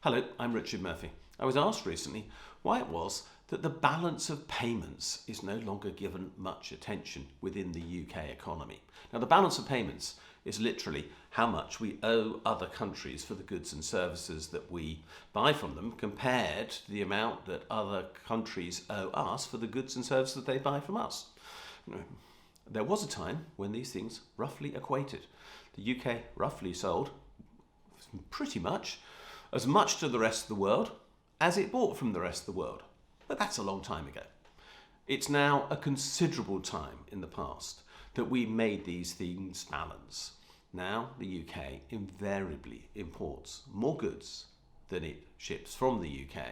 Hello, I'm Richard Murphy. I was asked recently why it was that the balance of payments is no longer given much attention within the UK economy. Now, the balance of payments is literally how much we owe other countries for the goods and services that we buy from them compared to the amount that other countries owe us for the goods and services that they buy from us. There was a time when these things roughly equated. The UK roughly sold pretty much as much to the rest of the world as it bought from the rest of the world. But that's a long time ago. It's now a considerable time in the past that we made these things balance. Now the UK invariably imports more goods than it ships from the UK.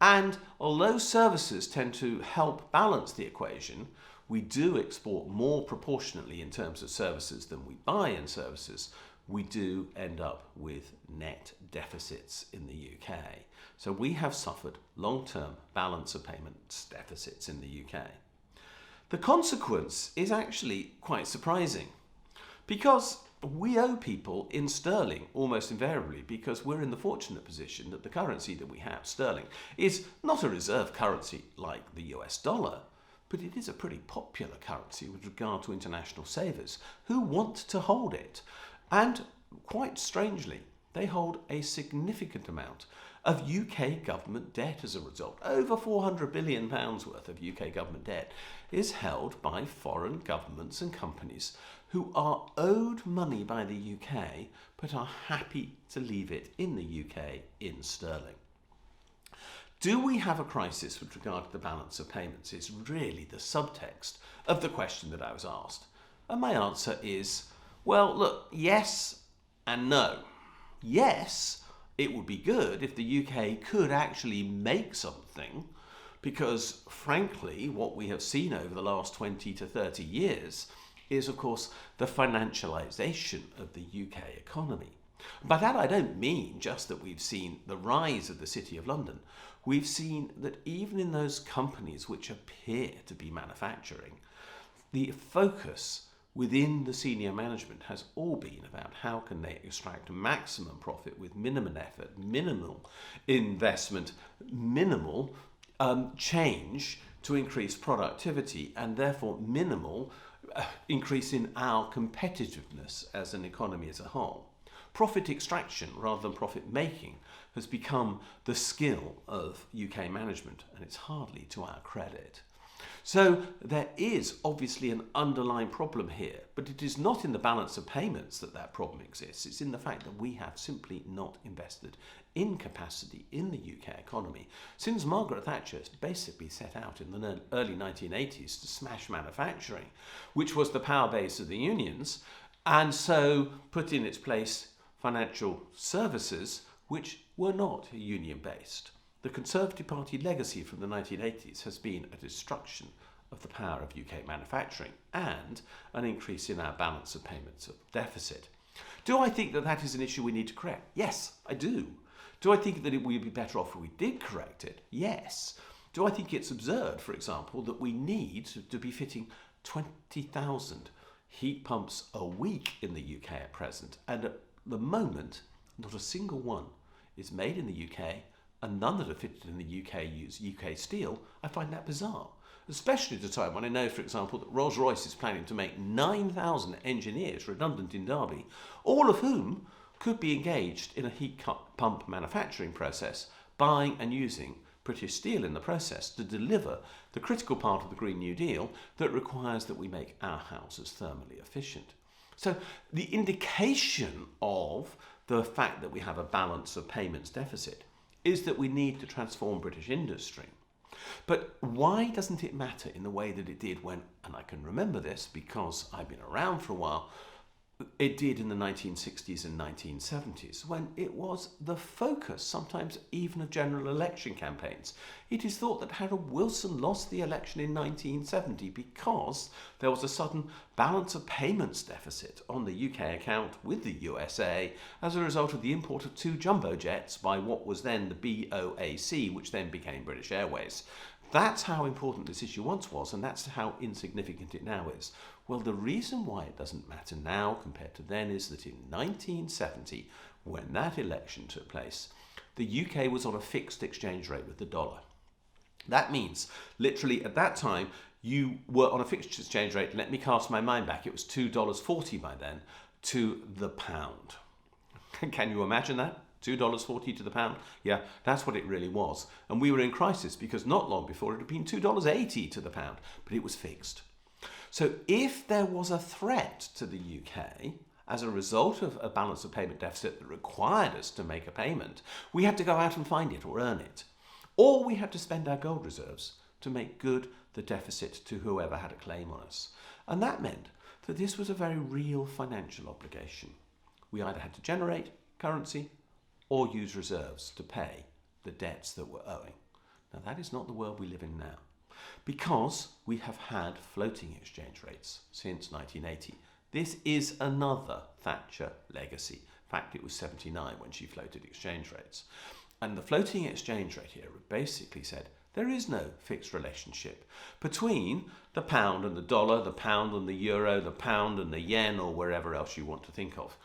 And although services tend to help balance the equation, we do export more proportionately in terms of services than we buy in services. We do end up with net deficits in the UK. So we have suffered long-term balance of payments deficits in the UK. The consequence is actually quite surprising because we owe people in sterling almost invariably because we're in the fortunate position that the currency that we have, sterling, is not a reserve currency like the US dollar, but it is a pretty popular currency with regard to international savers who want to hold it. And quite strangely, they hold a significant amount of UK government debt as a result. Over £400 billion worth of UK government debt is held by foreign governments and companies who are owed money by the UK but are happy to leave it in the UK in sterling. Do we have a crisis with regard to the balance of payments is really the subtext of the question that I was asked. And my answer is, well, look, yes and no. Yes, it would be good if the UK could actually make something because, frankly, what we have seen over the last 20 to 30 years is, of course, the financialisation of the UK economy. By that I don't mean just that we've seen the rise of the City of London. We've seen that even in those companies which appear to be manufacturing, the focus within the senior management has all been about how can they extract maximum profit with minimum effort, minimal investment, minimal change to increase productivity and therefore minimal increase in our competitiveness as an economy as a whole. Profit extraction rather than profit making has become the skill of UK management, and it's hardly to our credit. So there is obviously an underlying problem here, but it is not in the balance of payments that problem exists. It's in the fact that we have simply not invested in capacity in the UK economy since Margaret Thatcher basically set out in the early 1980s to smash manufacturing, which was the power base of the unions, and so put in its place financial services which were not union-based. The Conservative Party legacy from the 1980s has been a destruction of the power of UK manufacturing and an increase in our balance of payments of deficit. Do I think that that is an issue we need to correct? Yes, I do. Do I think that it would be better off if we did correct it? Yes. Do I think it's absurd, for example, that we need to be fitting 20,000 heat pumps a week in the UK at present, and at the moment, not a single one is made in the UK, and none that are fitted in the UK use UK steel? I find that bizarre, especially at a time when I know, for example, that Rolls-Royce is planning to make 9,000 engineers redundant in Derby, all of whom could be engaged in a heat pump manufacturing process, buying and using British steel in the process to deliver the critical part of the Green New Deal that requires that we make our houses thermally efficient. So the indication of the fact that we have a balance of payments deficit is that we need to transform British industry. But why doesn't it matter in the way that it did when, and I can remember this because I've been around for a while, it did in the 1960s and 1970s, when it was the focus, sometimes even of general election campaigns. It is thought that Harold Wilson lost the election in 1970 because there was a sudden balance of payments deficit on the UK account with the USA as a result of the import of 2 jumbo jets by what was then the BOAC, which then became British Airways. That's how important this issue once was, and that's how insignificant it now is. Well, the reason why it doesn't matter now compared to then is that in 1970, when that election took place, the UK was on a fixed exchange rate with the dollar. That means, literally at that time, you were on a fixed exchange rate. Let me cast my mind back. It was $2.40 by then to the pound. Can you imagine that? $2.40 to the pound? Yeah, that's what it really was. And we were in crisis because not long before it had been $2.80 to the pound, but it was fixed. So if there was a threat to the UK as a result of a balance of payment deficit that required us to make a payment, we had to go out and find it or earn it. Or we had to spend our gold reserves to make good the deficit to whoever had a claim on us. And that meant that this was a very real financial obligation. We either had to generate currency or use reserves to pay the debts that we're owing. Now that is not the world we live in now, because we have had floating exchange rates since 1980. This is another Thatcher legacy. In fact, it was 79 when she floated exchange rates. And the floating exchange rate here basically said there is no fixed relationship between the pound and the dollar, the pound and the euro, the pound and the yen, or wherever else you want to think of.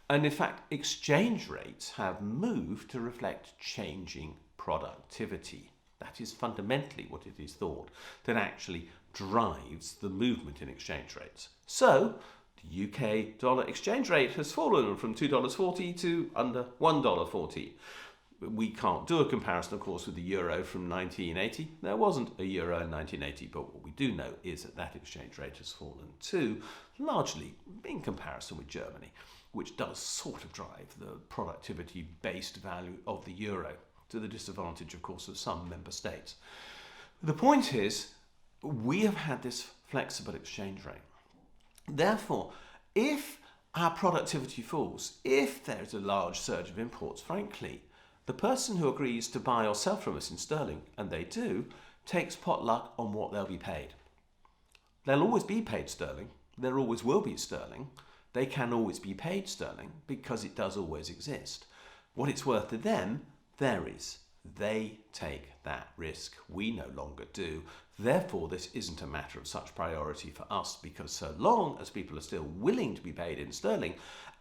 And in fact, exchange rates have moved to reflect changing productivity. That is fundamentally what it is thought that actually drives the movement in exchange rates. So the UK dollar exchange rate has fallen from $2.40 to under $1.40. We can't do a comparison, of course, with the euro from 1980. There wasn't a euro in 1980, but what we do know is that that exchange rate has fallen too, largely in comparison with Germany, which does sort of drive the productivity-based value of the euro to the disadvantage, of course, of some member states. The point is, we have had this flexible exchange rate. Therefore, if our productivity falls, if there's a large surge of imports, frankly, the person who agrees to buy or sell from us in sterling, and they do, takes potluck on what they'll be paid. They'll always be paid sterling. There always will be sterling. They can always be paid sterling because it does always exist. What it's worth to them varies. They take that risk. We no longer do. Therefore, this isn't a matter of such priority for us, because so long as people are still willing to be paid in sterling,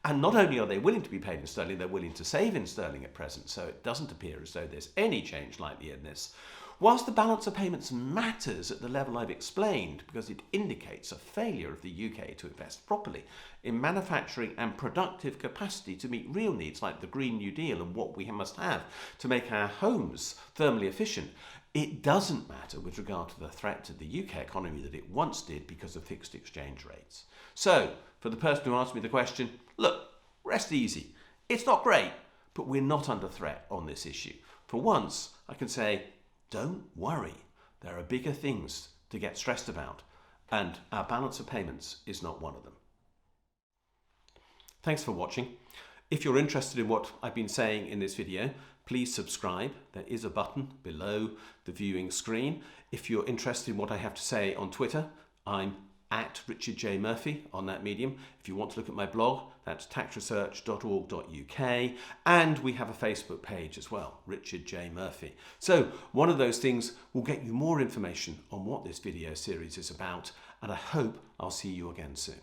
and not only are they willing to be paid in sterling, they're willing to save in sterling at present, so it doesn't appear as though there's any change likely in this. Whilst the balance of payments matters at the level I've explained, because it indicates a failure of the UK to invest properly in manufacturing and productive capacity to meet real needs like the Green New Deal and what we must have to make our homes thermally efficient, it doesn't matter with regard to the threat to the UK economy that it once did because of fixed exchange rates. So, for the person who asked me the question, look, rest easy. It's not great, but we're not under threat on this issue. For once, I can say, don't worry. There are bigger things to get stressed about, and our balance of payments is not one of them. Thanks for watching. If you're interested in what I've been saying in this video, please subscribe. There is a button below the viewing screen. If you're interested in what I have to say on Twitter, I'm at Richard J. Murphy on that medium. If you want to look at my blog, that's taxresearch.org.uk, and we have a Facebook page as well, Richard J. Murphy. So one of those things will get you more information on what this video series is about, and I hope I'll see you again soon.